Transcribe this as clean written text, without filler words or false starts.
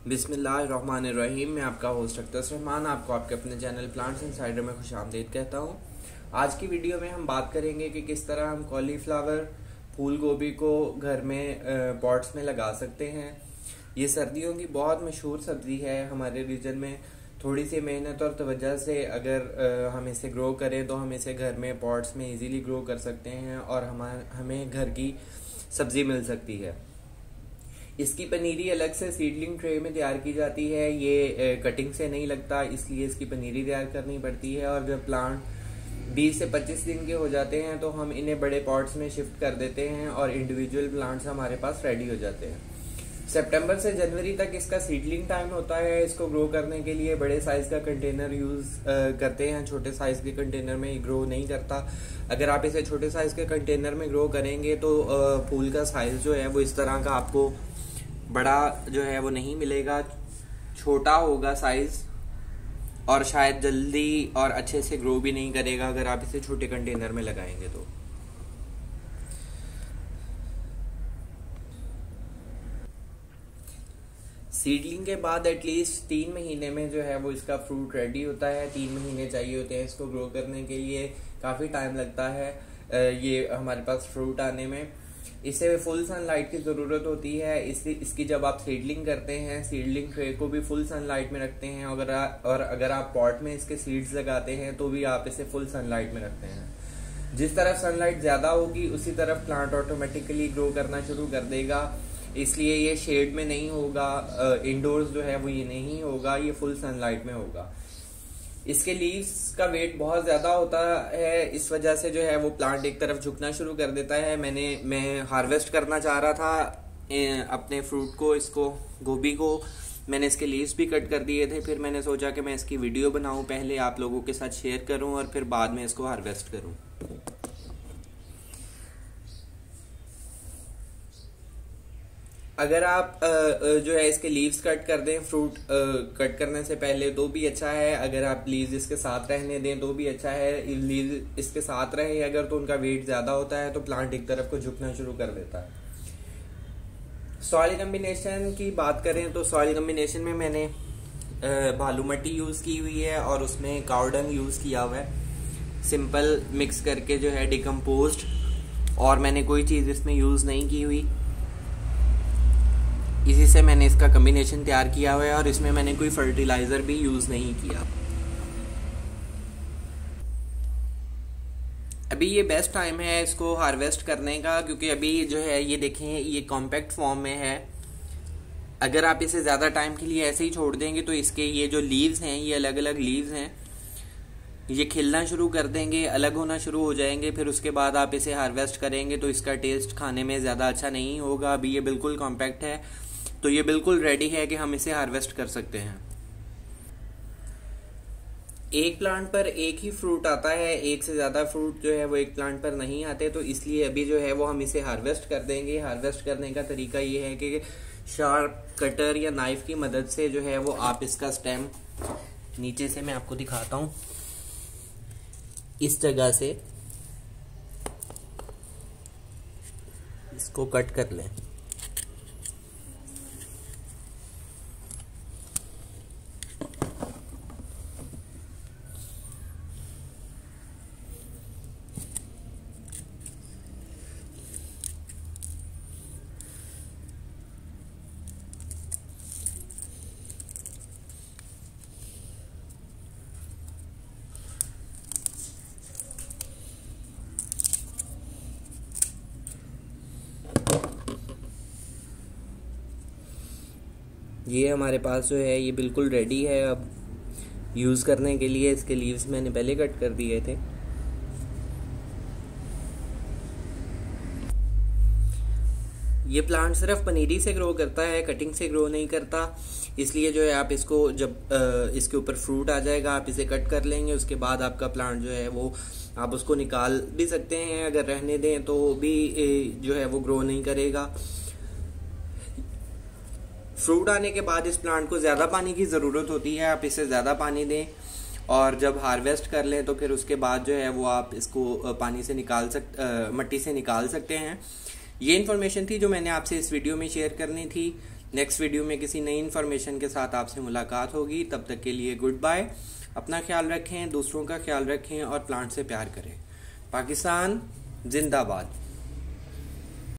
बिस्मिल्लाहिर्रहमानिर्रहीम। मैं आपका होस्ट अख्तर रहमान आपको आपके अपने चैनल प्लांट्स इनसाइडर में खुशामदीद कहता हूँ। आज की वीडियो में हम बात करेंगे कि किस तरह हम कॉलीफ्लावर फूल गोभी को घर में पॉट्स में लगा सकते हैं। ये सर्दियों की बहुत मशहूर सब्ज़ी है हमारे रीजन में। थोड़ी सी मेहनत और तवज्जो से अगर हम इसे ग्रो करें तो हम इसे घर में पॉट्स में इजीली ग्रो कर सकते हैं और हमें घर की सब्ज़ी मिल सकती है। इसकी पनीरी अलग से सीडलिंग ट्रे में तैयार की जाती है। ये कटिंग से नहीं लगता, इसलिए इसकी पनीरी तैयार करनी पड़ती है। और जब प्लांट 20 से 25 दिन के हो जाते हैं तो हम इन्हें बड़े पॉट्स में शिफ्ट कर देते हैं और इंडिविजुअल प्लांट्स हमारे पास रेडी हो जाते हैं। सितंबर से जनवरी तक इसका सीडलिंग टाइम होता है। इसको ग्रो करने के लिए बड़े साइज का कंटेनर यूज करते हैं। छोटे साइज के कंटेनर में ग्रो नहीं करता। अगर आप इसे छोटे साइज के कंटेनर में ग्रो करेंगे तो फूल का साइज जो है वो इस तरह का आपको बड़ा जो है वो नहीं मिलेगा, छोटा होगा साइज, और शायद जल्दी और अच्छे से ग्रो भी नहीं करेगा अगर आप इसे छोटे कंटेनर में लगाएंगे तो। सीडलिंग के बाद एटलीस्ट 3 महीने में जो है वो इसका फ्रूट रेडी होता है। 3 महीने चाहिए होते हैं इसको ग्रो करने के लिए, काफ़ी टाइम लगता है ये हमारे पास फ्रूट आने में। इसे फुल सनलाइट की ज़रूरत होती है। इसकी जब आप सीडलिंग करते हैं, सीडलिंग ट्रे को भी फुल सनलाइट में रखते हैं। अगर आप पॉट में इसके सीड्स लगाते हैं तो भी आप इसे फुल सनलाइट में रखते हैं। जिस तरफ सनलाइट ज़्यादा होगी उसी तरफ प्लांट ऑटोमेटिकली ग्रो करना शुरू कर देगा। इसलिए ये शेड में नहीं होगा, इंडोर्स जो है वो ये नहीं होगा, ये फुल सनलाइट में होगा। इसके लीव्स का वेट बहुत ज़्यादा होता है, इस वजह से जो है वो प्लांट एक तरफ झुकना शुरू कर देता है। मैं हार्वेस्ट करना चाह रहा था अपने फ्रूट को, इसको गोभी को। मैंने इसके लीव्स भी कट कर दिए थे। फिर मैंने सोचा कि मैं इसकी वीडियो बनाऊं, पहले आप लोगों के साथ शेयर करूं और फिर बाद में इसको हार्वेस्ट करूं। अगर आप जो है इसके लीव्स कट कर दें फ्रूट कट करने से पहले तो भी अच्छा है। अगर आप लीव्स इसके साथ रहने दें तो भी अच्छा है। लीव्स इसके साथ रहे अगर तो उनका वेट ज़्यादा होता है तो प्लांट एक तरफ को झुकना शुरू कर देता है। सॉइल कम्बिनेशन की बात करें तो सॉइल कम्बिनेशन में मैंने बालू मिट्टी यूज़ की हुई है और उसमें काऊ डंग यूज़ किया हुआ है, सिंपल मिक्स करके जो है डिकम्पोज्ड। और मैंने कोई चीज़ इसमें यूज़ नहीं की हुई, इसी से मैंने इसका कम्बिनेशन तैयार किया हुआ है। और इसमें मैंने कोई फर्टिलाइज़र भी यूज़ नहीं किया। अभी ये बेस्ट टाइम है इसको हार्वेस्ट करने का, क्योंकि अभी जो है ये देखें ये कॉम्पैक्ट फॉर्म में है। अगर आप इसे ज़्यादा टाइम के लिए ऐसे ही छोड़ देंगे तो इसके ये जो लीव्स हैं, ये अलग अलग लीव्स हैं, ये खिलना शुरू कर देंगे, अलग होना शुरू हो जाएंगे। फिर उसके बाद आप इसे हार्वेस्ट करेंगे तो इसका टेस्ट खाने में ज़्यादा अच्छा नहीं होगा। अभी ये बिल्कुल कॉम्पैक्ट है तो ये बिल्कुल रेडी है कि हम इसे हार्वेस्ट कर सकते हैं। एक प्लांट पर एक ही फ्रूट आता है, एक से ज़्यादा फ्रूट जो है वो एक प्लांट पर नहीं आते, तो इसलिए अभी जो है वो हम इसे हार्वेस्ट कर देंगे। हार्वेस्ट करने का तरीका ये है कि शार्प कटर या नाइफ की मदद से जो है वो आप इसका स्टेम नीचे से, मैं आपको दिखाता हूँ, इस जगह से इसको कट कर लें। ये हमारे पास जो है ये बिल्कुल रेडी है अब यूज़ करने के लिए। इसके लीव्स मैंने पहले कट कर दिए थे। ये प्लांट सिर्फ पनीरी से ग्रो करता है, कटिंग से ग्रो नहीं करता। इसलिए जो है आप इसको जब इसके ऊपर फ्रूट आ जाएगा आप इसे कट कर लेंगे। उसके बाद आपका प्लांट जो है वो आप उसको निकाल भी सकते हैं। अगर रहने दें तो भी जो है वो ग्रो नहीं करेगा। फ्रूट आने के बाद इस प्लांट को ज़्यादा पानी की ज़रूरत होती है, आप इसे ज़्यादा पानी दें। और जब हार्वेस्ट कर लें तो फिर उसके बाद जो है वो आप इसको पानी से निकाल मट्टी से निकाल सकते हैं। ये इन्फॉर्मेशन थी जो मैंने आपसे इस वीडियो में शेयर करनी थी। नेक्स्ट वीडियो में किसी नई इन्फॉर्मेशन के साथ आपसे मुलाकात होगी। तब तक के लिए गुड बाय। अपना ख्याल रखें, दूसरों का ख्याल रखें और प्लांट से प्यार करें। पाकिस्तान जिंदाबाद।